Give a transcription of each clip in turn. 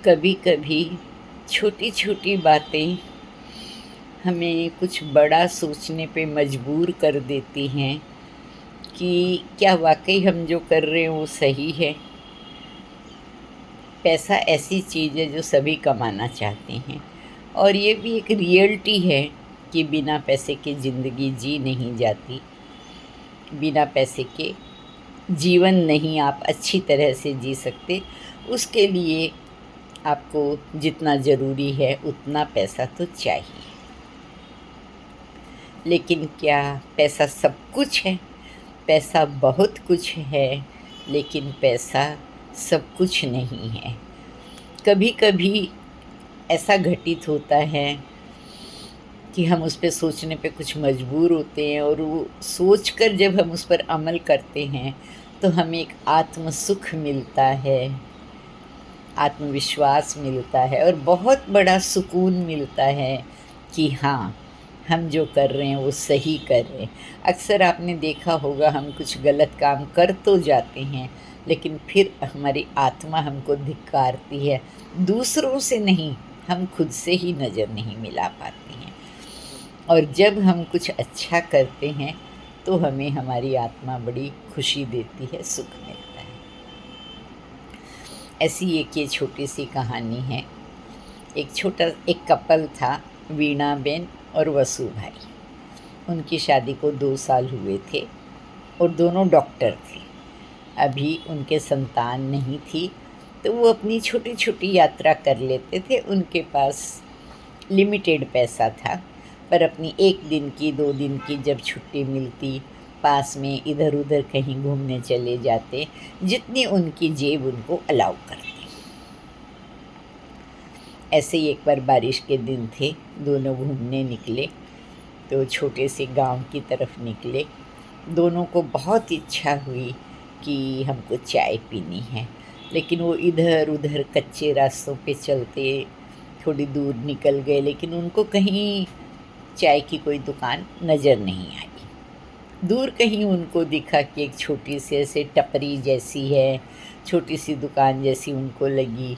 कभी कभी छोटी छोटी बातें हमें कुछ बड़ा सोचने पे मजबूर कर देती हैं कि क्या वाकई हम जो कर रहे हैं वो सही है। पैसा ऐसी चीज़ है जो सभी कमाना चाहते हैं, और ये भी एक रियलिटी है कि बिना पैसे के ज़िंदगी जी नहीं जाती। बिना पैसे के जीवन नहीं आप अच्छी तरह से जी सकते। उसके लिए आपको जितना ज़रूरी है उतना पैसा तो चाहिए। लेकिन क्या पैसा सब कुछ है? पैसा बहुत कुछ है, लेकिन पैसा सब कुछ नहीं है। कभी कभी ऐसा घटित होता है कि हम उस पे सोचने पे कुछ मजबूर होते हैं, और वो सोचकर जब हम उस पर अमल करते हैं तो हमें एक आत्म सुख मिलता है, आत्मविश्वास मिलता है, और बहुत बड़ा सुकून मिलता है कि हाँ, हम जो कर रहे हैं वो सही कर रहे हैं। अक्सर आपने देखा होगा, हम कुछ गलत काम कर तो जाते हैं, लेकिन फिर हमारी आत्मा हमको धिक्कारती है। दूसरों से नहीं, हम खुद से ही नज़र नहीं मिला पाते हैं। और जब हम कुछ अच्छा करते हैं तो हमें हमारी आत्मा बड़ी खुशी देती है, सुख मिलता है। ऐसी एक ये छोटी सी कहानी है। एक कपल था, वीणा बेन और वसु भाई। उनकी शादी को 2 साल हुए थे और दोनों डॉक्टर थे। अभी उनके संतान नहीं थी, तो वो अपनी छोटी छोटी यात्रा कर लेते थे। उनके पास लिमिटेड पैसा था, पर अपनी 1 दिन की 2 दिन की जब छुट्टी मिलती, पास में इधर उधर कहीं घूमने चले जाते, जितनी उनकी जेब उनको अलाउ करती। ऐसे ही एक बार बारिश के दिन थे, दोनों घूमने निकले तो छोटे से गांव की तरफ निकले। दोनों को बहुत इच्छा हुई कि हमको चाय पीनी है, लेकिन वो इधर उधर कच्चे रास्तों पे चलते थोड़ी दूर निकल गए, लेकिन उनको कहीं चाय की कोई दुकान नज़र नहीं आई। दूर कहीं उनको दिखा कि एक छोटी सी ऐसे टपरी जैसी है, छोटी सी दुकान जैसी उनको लगी,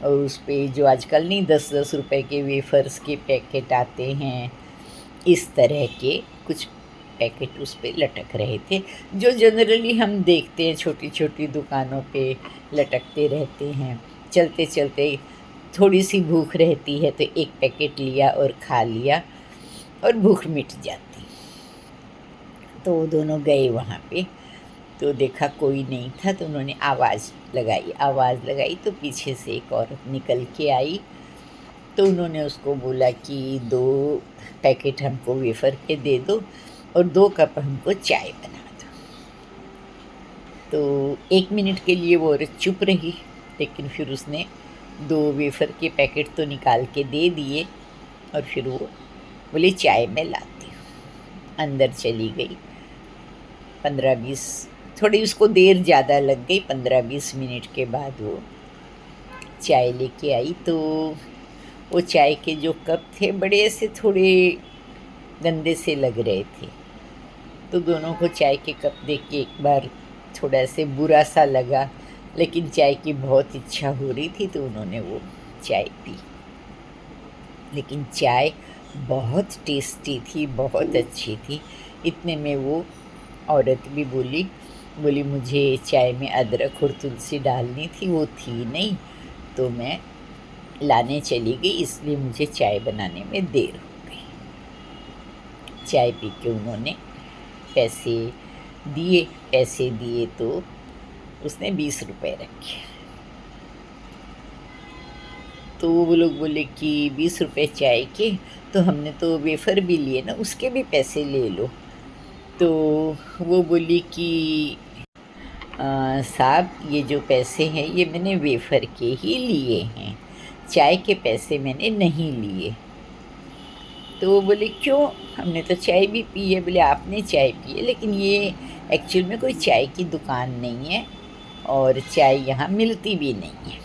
और उस पे जो आजकल नहीं 10-10 रुपए के वेफर्स के पैकेट आते हैं, इस तरह के कुछ पैकेट उस पे लटक रहे थे, जो जनरली हम देखते हैं छोटी छोटी दुकानों पे लटकते रहते हैं। चलते चलते थोड़ी सी भूख रहती है तो एक पैकेट लिया और खा लिया, और भूख मिट जाती। तो वो दोनों गए वहाँ पे, तो देखा कोई नहीं था, तो उन्होंने आवाज़ लगाई तो पीछे से एक औरत निकल के आई। तो उन्होंने उसको बोला कि 2 पैकेट हमको वेफ़र के दे दो और 2 कप हमको चाय बना दो। तो 1 मिनट के लिए वो औरत चुप रही, लेकिन फिर उसने 2 वेफ़र के पैकेट तो निकाल के दे दिए, और फिर वो बोली चाय मैं लाती हूँ। अंदर चली गई। 15-20, थोड़ी उसको देर ज़्यादा लग गई। 15-20 मिनट के बाद वो चाय लेके आई। तो वो चाय के जो कप थे बड़े से थोड़े गंदे से लग रहे थे। तो दोनों को चाय के कप देख के एक बार थोड़ा से बुरा सा लगा, लेकिन चाय की बहुत इच्छा हो रही थी, तो उन्होंने वो चाय पी। लेकिन चाय बहुत टेस्टी थी, बहुत अच्छी थी। इतने में वो औरत भी बोली मुझे चाय में अदरक और तुलसी डालनी थी, वो थी नहीं, तो मैं लाने चली गई, इसलिए मुझे चाय बनाने में देर हो गई। चाय पी के उन्होंने पैसे दिए तो उसने 20 रुपए रखे। तो वो लोग बोले कि 20 रुपए चाय के, तो हमने तो वेफ़र भी लिए ना, उसके भी पैसे ले लो। तो वो बोली कि साहब, ये जो पैसे हैं ये मैंने वेफ़र के ही लिए हैं, चाय के पैसे मैंने नहीं लिए। तो वो बोले क्यों, हमने तो चाय भी पी है। बोले आपने चाय पी है, लेकिन ये एक्चुअल में कोई चाय की दुकान नहीं है, और चाय यहाँ मिलती भी नहीं है।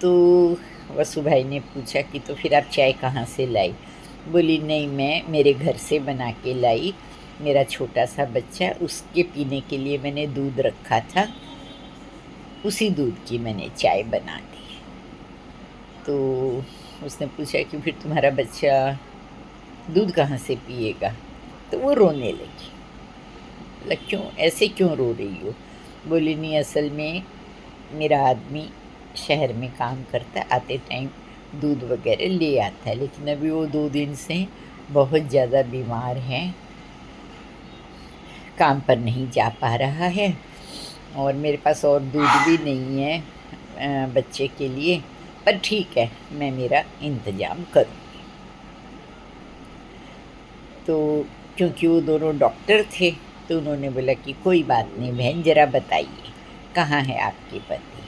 तो वसु भाई ने पूछा कि तो फिर आप चाय कहाँ से लाई? बोली नहीं, मैं मेरे घर से बना के लाई। मेरा छोटा सा बच्चा, उसके पीने के लिए मैंने दूध रखा था, उसी दूध की मैंने चाय बना दी। तो उसने पूछा कि फिर तुम्हारा बच्चा दूध कहाँ से पिएगा? तो वो रोने लगी। बोला क्यों, ऐसे क्यों रो रही हो? बोली नहीं, असल में मेरा आदमी शहर में काम करता है, आते टाइम दूध वगैरह ले आता है, लेकिन अभी वो 2 दिन से बहुत ज़्यादा बीमार हैं, काम पर नहीं जा पा रहा है और मेरे पास और दूध भी नहीं है बच्चे के लिए, पर ठीक है, मैं मेरा इंतज़ाम करूँगी। तो क्योंकि वो दोनों डॉक्टर थे, तो उन्होंने बोला कि कोई बात नहीं बहन, ज़रा बताइए कहाँ है आपके पति?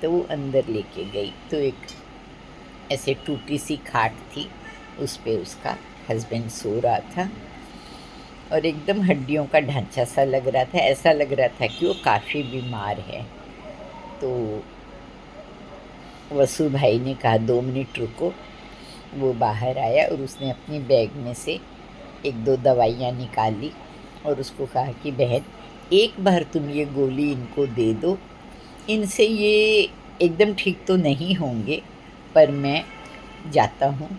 तो वो अंदर लेके गई, तो एक ऐसे टूटी सी खाट थी, उस पे उसका हस्बैंड सो रहा था और एकदम हड्डियों का ढांचा सा लग रहा था, ऐसा लग रहा था कि वो काफ़ी बीमार है। तो वसु भाई ने कहा 2 मिनट रुको। वो बाहर आया और उसने अपनी बैग में से 1-2 दवाइयाँ निकाली और उसको कहा कि बहन, एक बार तुम ये गोली इनको दे दो, इनसे ये एकदम ठीक तो नहीं होंगे, पर मैं जाता हूँ,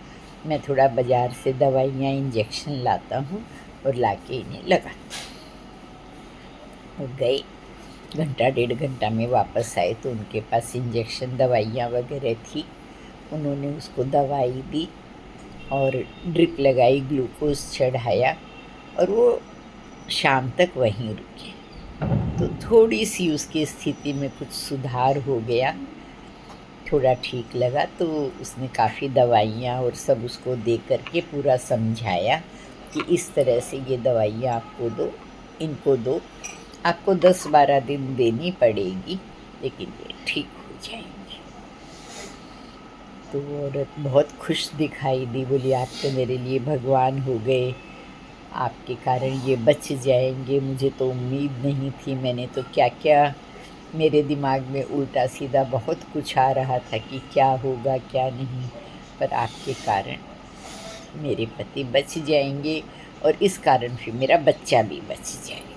मैं थोड़ा बाज़ार से दवाइयाँ इंजेक्शन लाता हूँ और लाके इन्हें लगाता हूँ। वो गए, घंटा 1.5 घंटा में वापस आए तो उनके पास इंजेक्शन दवाइयाँ वगैरह थी। उन्होंने उसको दवाई दी और ड्रिप लगाई, ग्लूकोज चढ़ाया और वो शाम तक वहीं रुके। तो थोड़ी सी उसकी स्थिति में कुछ सुधार हो गया, थोड़ा ठीक लगा। तो उसने काफ़ी दवाइयाँ और सब उसको दे कर के पूरा समझाया कि इस तरह से ये दवाइयाँ आपको दो, इनको दो, आपको 10-12 दिन देनी पड़ेगी, लेकिन ये ठीक हो जाएंगे। तो वो औरत बहुत खुश दिखाई दी, बोली आप तो मेरे लिए भगवान हो गए, आपके कारण ये बच जाएंगे, मुझे तो उम्मीद नहीं थी, मैंने तो क्या क्या, मेरे दिमाग में उल्टा सीधा बहुत कुछ आ रहा था कि क्या होगा क्या नहीं, पर आपके कारण मेरे पति बच जाएंगे और इस कारण फिर मेरा बच्चा भी बच जाएगा।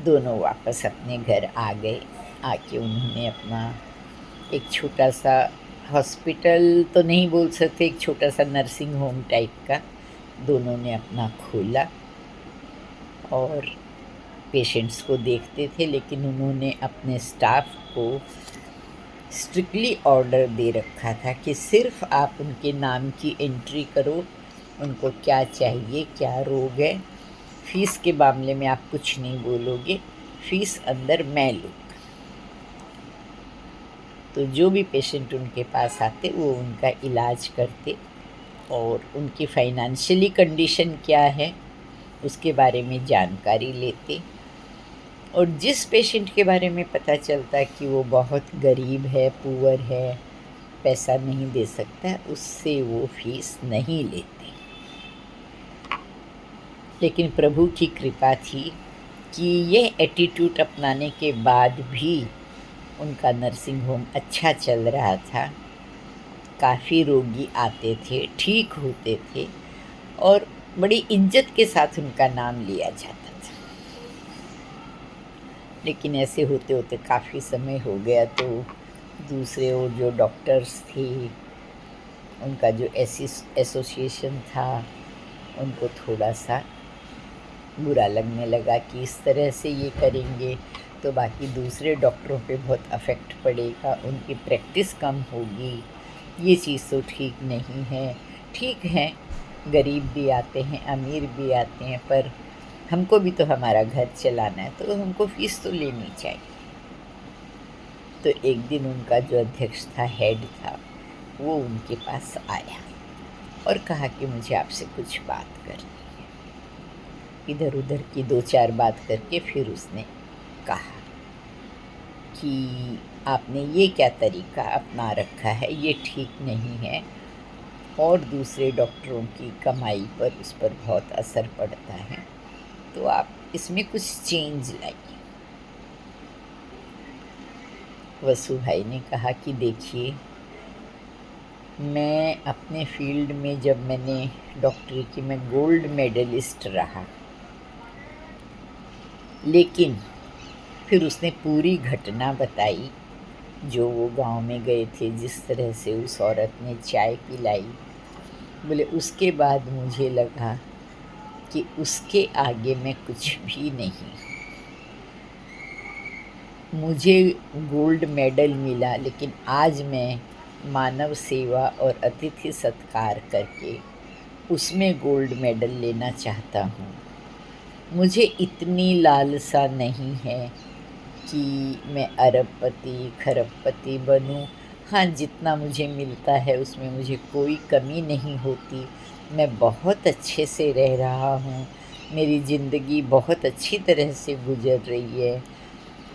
दोनों वापस अपने घर आ गए। आके उन्होंने अपना एक छोटा सा हॉस्पिटल तो नहीं बोल सकते, एक छोटा सा नर्सिंग होम टाइप का दोनों ने अपना खोला और पेशेंट्स को देखते थे, लेकिन उन्होंने अपने स्टाफ को स्ट्रिक्टली ऑर्डर दे रखा था कि सिर्फ आप उनके नाम की एंट्री करो, उनको क्या चाहिए, क्या रोग है, फ़ीस के मामले में आप कुछ नहीं बोलोगे, फ़ीस अंदर मैं लूँगा। तो जो भी पेशेंट उनके पास आते वो उनका इलाज करते और उनकी फाइनेंशियली कंडीशन क्या है उसके बारे में जानकारी लेते, और जिस पेशेंट के बारे में पता चलता कि वो बहुत गरीब है, पुअर है, पैसा नहीं दे सकता, उससे वो फीस नहीं लेते। लेकिन प्रभु की कृपा थी कि ये एटीट्यूड अपनाने के बाद भी उनका नर्सिंग होम अच्छा चल रहा था, काफ़ी रोगी आते थे, ठीक होते थे और बड़ी इज्जत के साथ उनका नाम लिया जाता था। लेकिन ऐसे होते होते काफ़ी समय हो गया, तो दूसरे वो जो डॉक्टर्स थे, उनका जो एसोसिएशन था, उनको थोड़ा सा बुरा लगने लगा कि इस तरह से ये करेंगे तो बाकी दूसरे डॉक्टरों पे बहुत अफेक्ट पड़ेगा, उनकी प्रैक्टिस कम होगी, ये चीज़ तो ठीक नहीं है। ठीक है, गरीब भी आते हैं, अमीर भी आते हैं, पर हमको भी तो हमारा घर चलाना है, तो हमको फ़ीस तो लेनी चाहिए। तो एक दिन उनका जो अध्यक्ष था, हेड था, वो उनके पास आया और कहा कि मुझे आपसे कुछ बात करनी है। इधर उधर की 2-4 बात करके फिर उसने कहा कि आपने ये क्या तरीका अपना रखा है, ये ठीक नहीं है और दूसरे डॉक्टरों की कमाई पर उस पर बहुत असर पड़ता है, तो आप इसमें कुछ चेंज लाइए। वसु भाई ने कहा कि देखिए, मैं अपने फील्ड में जब मैंने डॉक्टरी की, मैं गोल्ड मेडलिस्ट रहा, लेकिन फिर उसने पूरी घटना बताई, जो वो गांव में गए थे, जिस तरह से उस औरत ने चाय पिलाई। बोले उसके बाद मुझे लगा कि उसके आगे मैं कुछ भी नहीं। मुझे गोल्ड मेडल मिला, लेकिन आज मैं मानव सेवा और अतिथि सत्कार करके उसमें गोल्ड मेडल लेना चाहता हूँ। मुझे इतनी लालसा नहीं है कि मैं अरबपति खरबपति बनूं। हाँ, जितना मुझे मिलता है उसमें मुझे कोई कमी नहीं होती। मैं बहुत अच्छे से रह रहा हूँ, मेरी ज़िंदगी बहुत अच्छी तरह से गुजर रही है,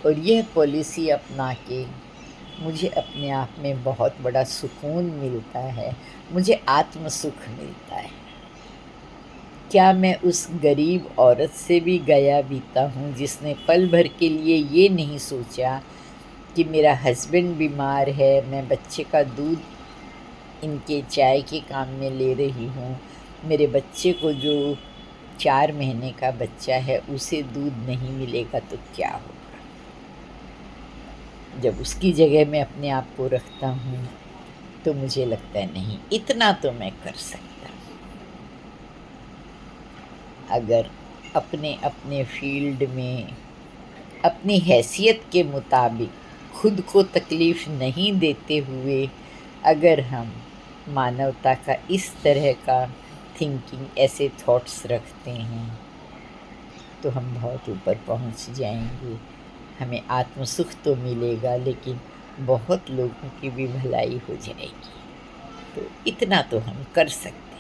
और यह पॉलिसी अपना के मुझे अपने आप में बहुत बड़ा सुकून मिलता है, मुझे आत्म सुख मिलता है। क्या मैं उस गरीब औरत से भी गया बीता हूँ जिसने पल भर के लिए ये नहीं सोचा कि मेरा हस्बैंड बीमार है, मैं बच्चे का दूध इनके चाय के काम में ले रही हूँ, मेरे बच्चे को जो 4 महीने का बच्चा है उसे दूध नहीं मिलेगा तो क्या होगा। जब उसकी जगह मैं अपने आप को रखता हूँ तो मुझे लगता है नहीं, इतना तो मैं कर सकता हूँ। अगर अपने अपने फील्ड में अपनी हैसियत के मुताबिक खुद को तकलीफ़ नहीं देते हुए अगर हम मानवता का इस तरह का थिंकिंग, ऐसे थॉट्स रखते हैं, तो हम बहुत ऊपर पहुंच जाएंगे। हमें आत्म सुख तो मिलेगा, लेकिन बहुत लोगों की भी भलाई हो जाएगी। तो इतना तो हम कर सकते हैं।